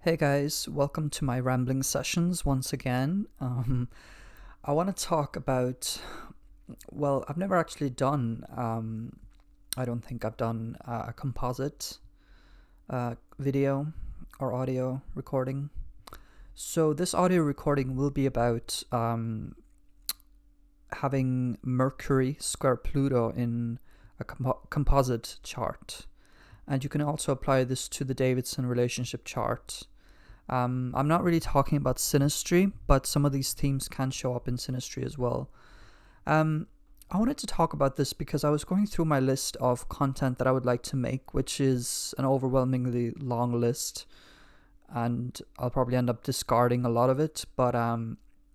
Hey guys, welcome to my rambling sessions once again. I want to talk about, I've never actually done, I don't think I've done a composite video or audio recording. So, this audio recording will be about having Mercury square Pluto in a composite chart. And you can also apply this to the Davidson relationship chart. I'm not really talking about synastry, but some of these themes can show up in synastry as well. I wanted to talk about this because I was going through my list of content that I would like to make, which is an overwhelmingly long list, and I'll probably end up discarding a lot of it. But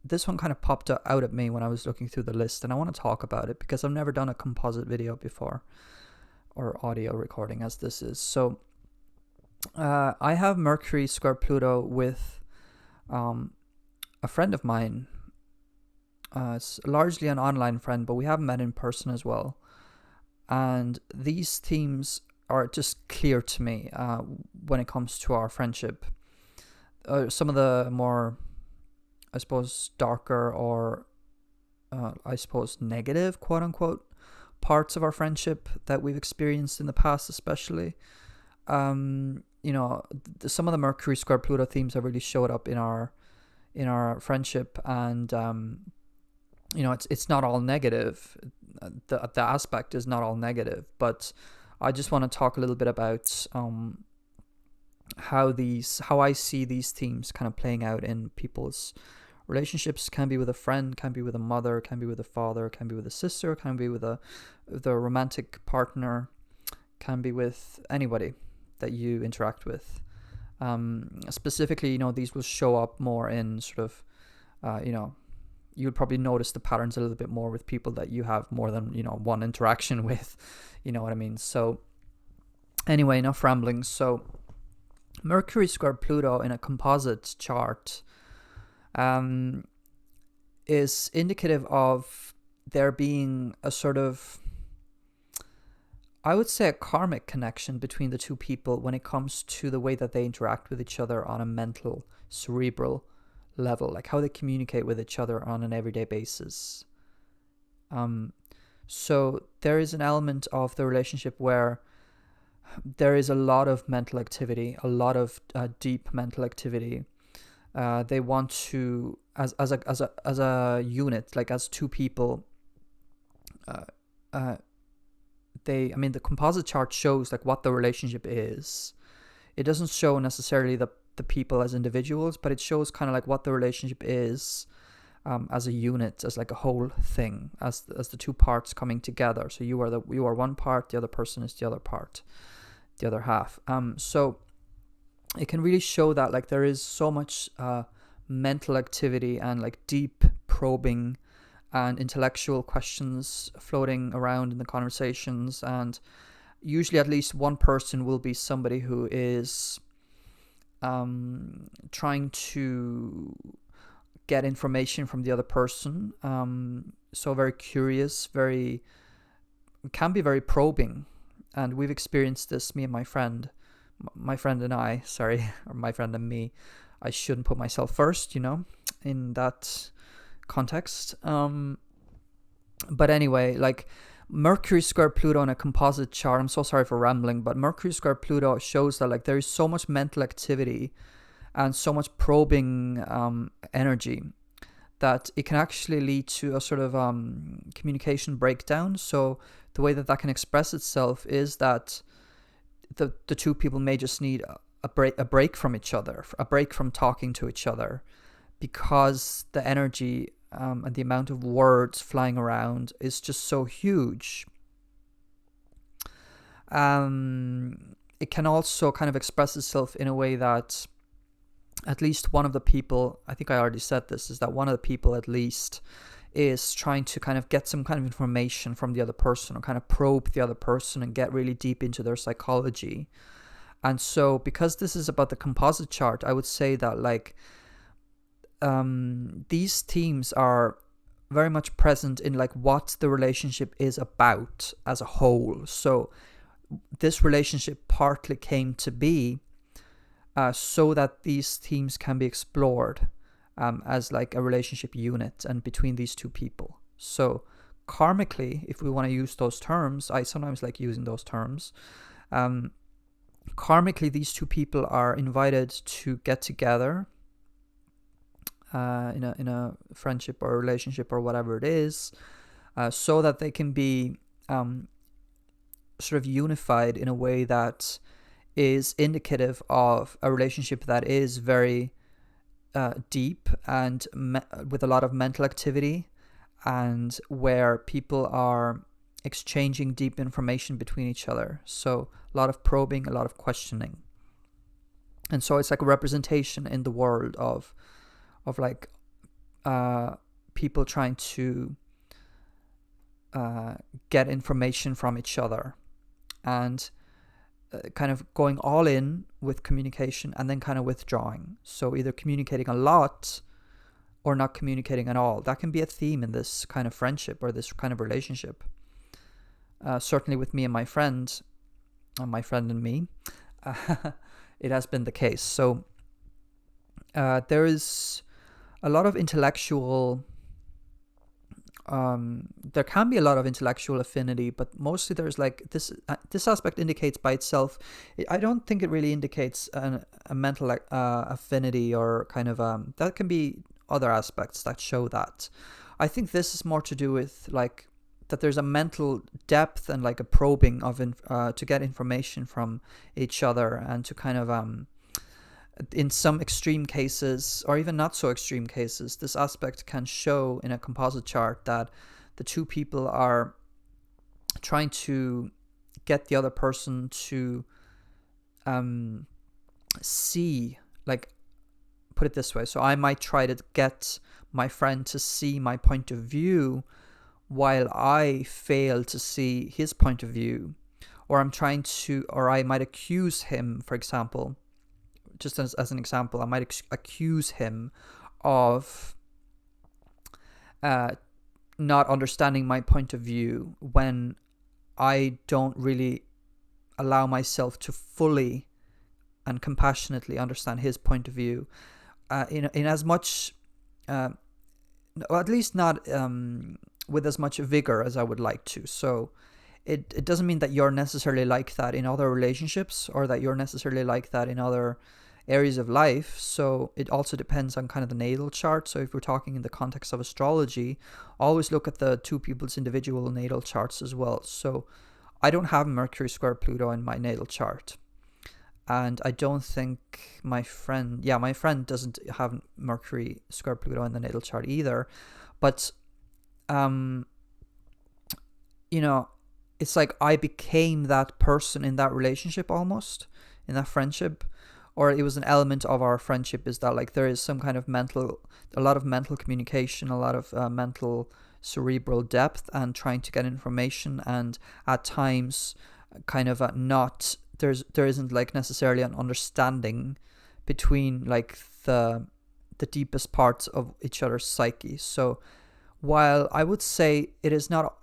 this one kind of popped out at me when I was looking through the list, and I want to talk about it because I've never done a composite video before, or audio recording as this is. So I have Mercury square Pluto with a friend of mine. It's largely an online friend, but we have met in person as well. And these themes are just clear to me when it comes to our friendship. Some of the more, I suppose, darker or negative, quote unquote, parts of our friendship that we've experienced in the past, especially. Some of the Mercury square Pluto themes have really showed up in our friendship, and it's not all negative. The aspect is not all negative, but I just want to talk a little bit about how I see these themes kind of playing out in people's relationships. Can be with a friend, can be with a mother, can be with a father, can be with a sister, can be with a romantic partner, can be with anybody that you interact with. Specifically, these will show up more in sort of, you'll probably notice the patterns a little bit more with people that you have more than, one interaction with, you know what I mean? So anyway, enough rambling. So Mercury square Pluto in a composite chart is indicative of there being a sort of, I would say, a karmic connection between the two people when it comes to the way that they interact with each other on a mental, cerebral level, like how they communicate with each other on an everyday basis. So there is an element of the relationship where there is a lot of mental activity, a lot of deep mental activity. They want to, as a unit, like as two people. The composite chart shows like what the relationship is. It doesn't show necessarily the people as individuals, but it shows kind of like what the relationship is as a unit, as like a whole thing, as the two parts coming together. So you are one part, the other person is the other part, the other half. So it can really show that like there is so much mental activity and like deep probing and intellectual questions floating around in the conversations, and usually at least one person will be somebody who is trying to get information from the other person. So very curious, can be very probing, and we've experienced this. Me and my friend and I, or my friend and me. I shouldn't put myself first, in that context. But anyway, like Mercury square Pluto in a composite chart, I'm so sorry for rambling, but Mercury square Pluto shows that like there is so much mental activity and so much probing energy that it can actually lead to a sort of communication breakdown. So the way that can express itself is that the two people may just need a break from each other, a break from talking to each other, because the energy and the amount of words flying around is just so huge. It can also kind of express itself in a way that at least one of the people, I think I already said this, is that one of the people at least is trying to kind of get some kind of information from the other person, or kind of probe the other person and get really deep into their psychology. And so because this is about the composite chart, I would say that like these themes are very much present in like what the relationship is about as a whole. So this relationship partly came to be so that these themes can be explored as like a relationship unit and between these two people. So karmically, if we want to use those terms, I sometimes like using those terms. Karmically, these two people are invited to get together in a friendship or relationship or whatever it is, so that they can be sort of unified in a way that is indicative of a relationship that is very deep and with a lot of mental activity, and where people are exchanging deep information between each other. So a lot of probing, a lot of questioning. And so it's like a representation in the world of like people trying to get information from each other, and kind of going all in with communication and then kind of withdrawing. So either communicating a lot or not communicating at all. That can be a theme in this kind of friendship or this kind of relationship. Certainly with me and my friend and me, it has been the case. So there is a lot of intellectual there can be a lot of intellectual affinity, but mostly there's like this aspect indicates by itself. I don't think it really indicates a mental affinity, or kind of that can be other aspects that show that. I think this is more to do with like that there's a mental depth and like a probing of to get information from each other, and to kind of in some extreme cases, or even not so extreme cases, this aspect can show in a composite chart that the two people are trying to get the other person to see, like, put it this way. So I might try to get my friend to see my point of view while I fail to see his point of view. Or I might accuse him, for example, just as an example, I might accuse him of not understanding my point of view when I don't really allow myself to fully and compassionately understand his point of view, in as much, or at least not with as much vigor as I would like to. So it doesn't mean that you're necessarily like that in other relationships, or that you're necessarily like that in other areas of life. So it also depends on kind of the natal chart. So if we're talking in the context of astrology, always look at the two people's individual natal charts as well. So I don't have Mercury square Pluto in my natal chart, and I don't think my friend doesn't have Mercury square Pluto in the natal chart either. But it's like I became that person in that relationship, almost in that friendship, or it was an element of our friendship, is that like there is some kind of a lot of mental communication, a lot of mental cerebral depth, and trying to get information, and at times kind of there isn't like necessarily an understanding between like the deepest parts of each other's psyche. So while I would say it's not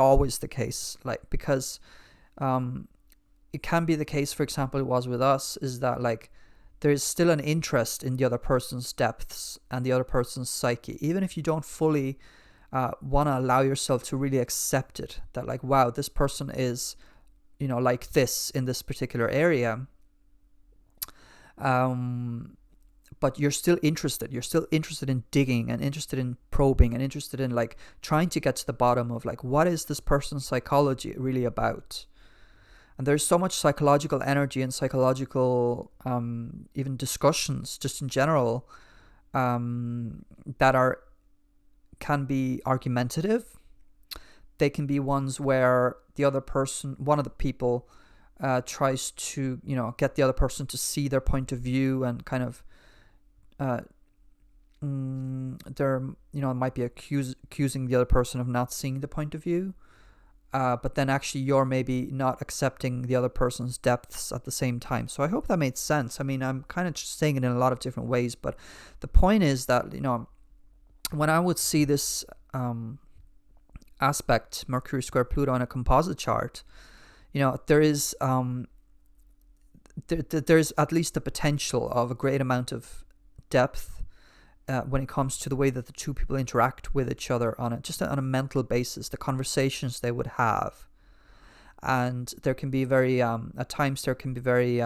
always the case, like, because it can be the case, for example, it was with us, is that like there is still an interest in the other person's depths and the other person's psyche, even if you don't fully want to allow yourself to really accept it, that like, wow, this person is, like this in this particular area. But you're still interested in digging, and interested in probing, and interested in like trying to get to the bottom of like, what is this person's psychology really about? And there's so much psychological energy and psychological even discussions just in general that can be argumentative. They can be ones where one of the people tries to get the other person to see their point of view, and kind of might be accusing the other person of not seeing the point of view, but then actually you're maybe not accepting the other person's depths at the same time. So I hope that made sense. I mean, I'm kind of just saying it in a lot of different ways, but the point is that when I would see this aspect, Mercury square Pluto, on a composite chart, there is there's at least the potential of a great amount of depth when it comes to the way that the two people interact with each other on a mental basis, the conversations they would have. And there can be very at times there can be very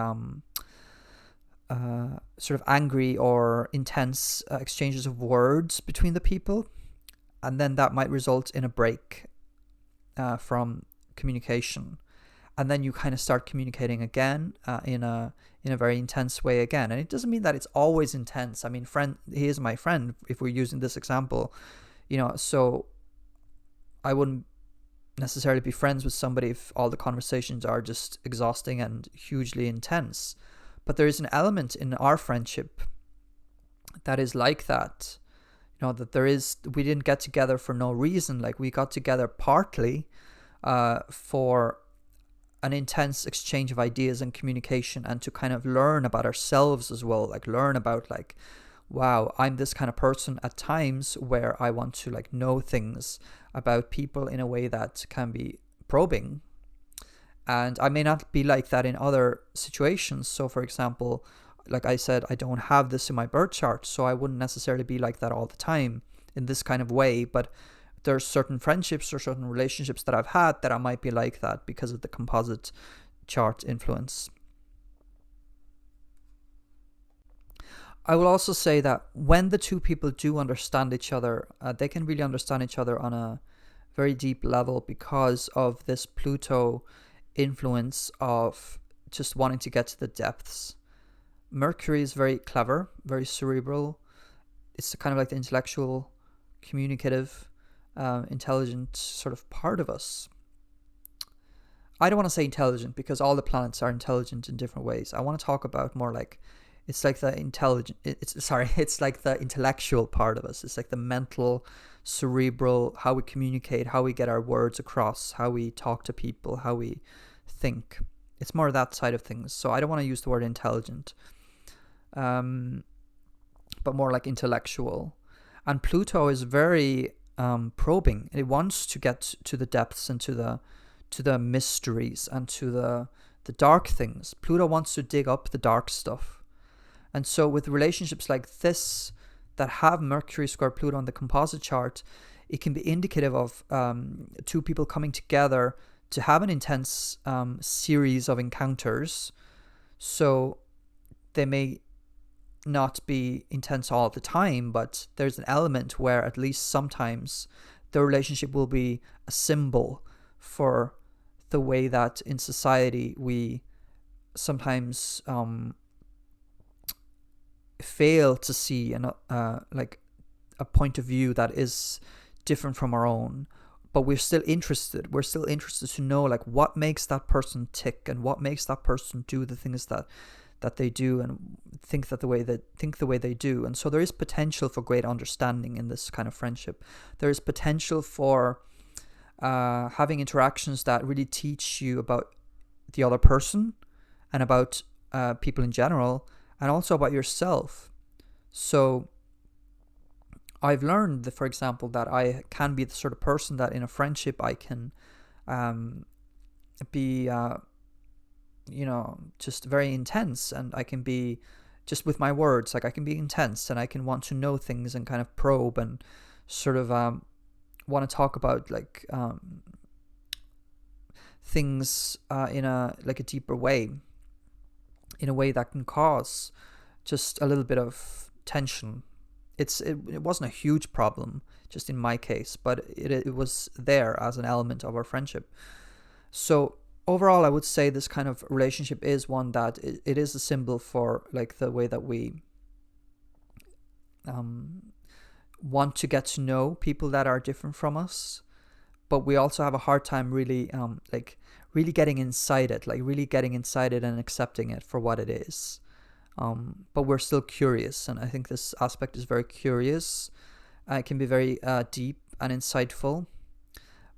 sort of angry or intense exchanges of words between the people, and then that might result in a break from communication, and then you kind of start communicating again in a very intense way again. And it doesn't mean that it's always intense. I mean, he is my friend, if we're using this example, so I wouldn't necessarily be friends with somebody if all the conversations are just exhausting and hugely intense. But there is an element in our friendship that is like that. That we didn't get together for no reason. Like, we got together partly for an intense exchange of ideas and communication, and to kind of learn about ourselves as well. Like, learn about, like, wow, I'm this kind of person at times where I want to, like, know things about people in a way that can be probing. And I may not be like that in other situations. So, for example, like I said, I don't have this in my birth chart, so I wouldn't necessarily be like that all the time in this kind of way. But there's certain friendships or certain relationships that I've had that I might be like that because of the composite chart influence. I will also say that when the two people do understand each other, they can really understand each other on a very deep level because of this Pluto influence of just wanting to get to the depths. Mercury is very clever, very cerebral. It's kind of like the intellectual, communicative, intelligent sort of part of us. I don't want to say intelligent because all the planets are intelligent in different ways. I want to talk about more like it's like the it's like the intellectual part of us. It's like the mental, cerebral, how we communicate, how we get our words across, how we talk to people, how we think. It's more that side of things. So I don't want to use the word intelligent, but more like intellectual. And Pluto is very probing. It wants to get to the depths and to the mysteries and to the dark things. Pluto wants to dig up the dark stuff. And so with relationships like this that have Mercury square Pluto on the composite chart, it can be indicative of two people coming together to have an intense series of encounters. So they may not be intense all the time, but there's an element where at least sometimes the relationship will be a symbol for the way that in society we sometimes fail to see like a point of view that is different from our own, but we're still interested to know like what makes that person tick and what makes that person do the things that they do and think the way they do. And so there is potential for great understanding in this kind of friendship. There is potential for having interactions that really teach you about the other person and about people in general, and also about yourself. So I've learned that, for example, that I can be the sort of person that in a friendship I can be just very intense, and I can be just with my words, like I can be intense and I can want to know things and kind of probe and sort of want to talk about like things in a deeper way, in a way that can cause just a little bit of tension. It wasn't a huge problem just in my case, but it was there as an element of our friendship. So overall, I would say this kind of relationship is one that it is a symbol for like the way that we want to get to know people that are different from us, but we also have a hard time really really getting inside it, and accepting it for what it is. But we're still curious, and I think this aspect is very curious. It can be very deep and insightful.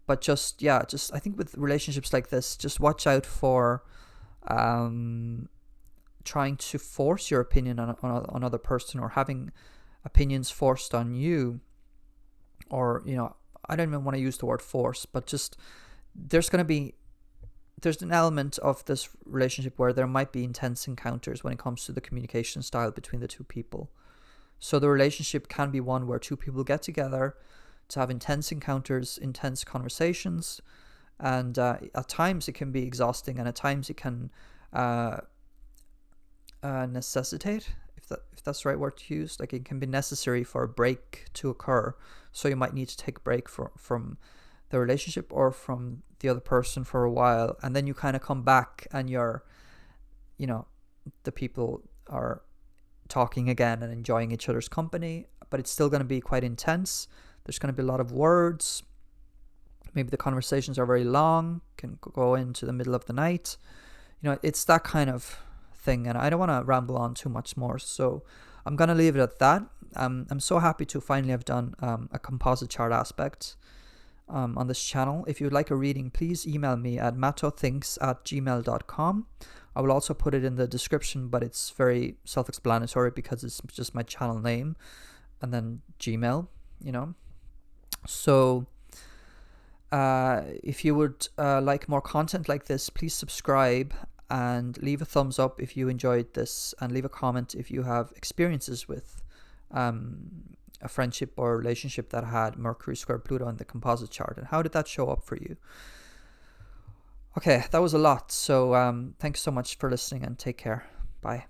But just I think with relationships like this, just watch out for trying to force your opinion on another person, or having opinions forced on you, or I don't even want to use the word force, but just there's going to be there's an element of this relationship where there might be intense encounters when it comes to the communication style between the two people. So the relationship can be one where two people get together to have intense encounters, intense conversations, and at times it can be exhausting, and at times it can necessitate, if that's the right word to use. Like, it can be necessary for a break to occur. So you might need to take a break from the relationship or from the other person for a while, and then you kind of come back and the people are talking again and enjoying each other's company, but it's still going to be quite intense. There's going to be a lot of words. Maybe the conversations are very long, can go into the middle of the night. It's that kind of thing, and I don't want to ramble on too much more, so I'm going to leave it at that. I'm so happy to finally have done a composite chart aspect on this channel. If you'd like a reading, please email me at mattothinks@gmail.com. I will also put it in the description, but it's very self-explanatory because it's just my channel name and then Gmail, So if you would like more content like this, please subscribe and leave a thumbs up if you enjoyed this, and leave a comment if you have experiences with a friendship or relationship that had Mercury square Pluto in the composite chart, and how did that show up for you. Okay, that was a lot, so thanks so much for listening, and take care. Bye.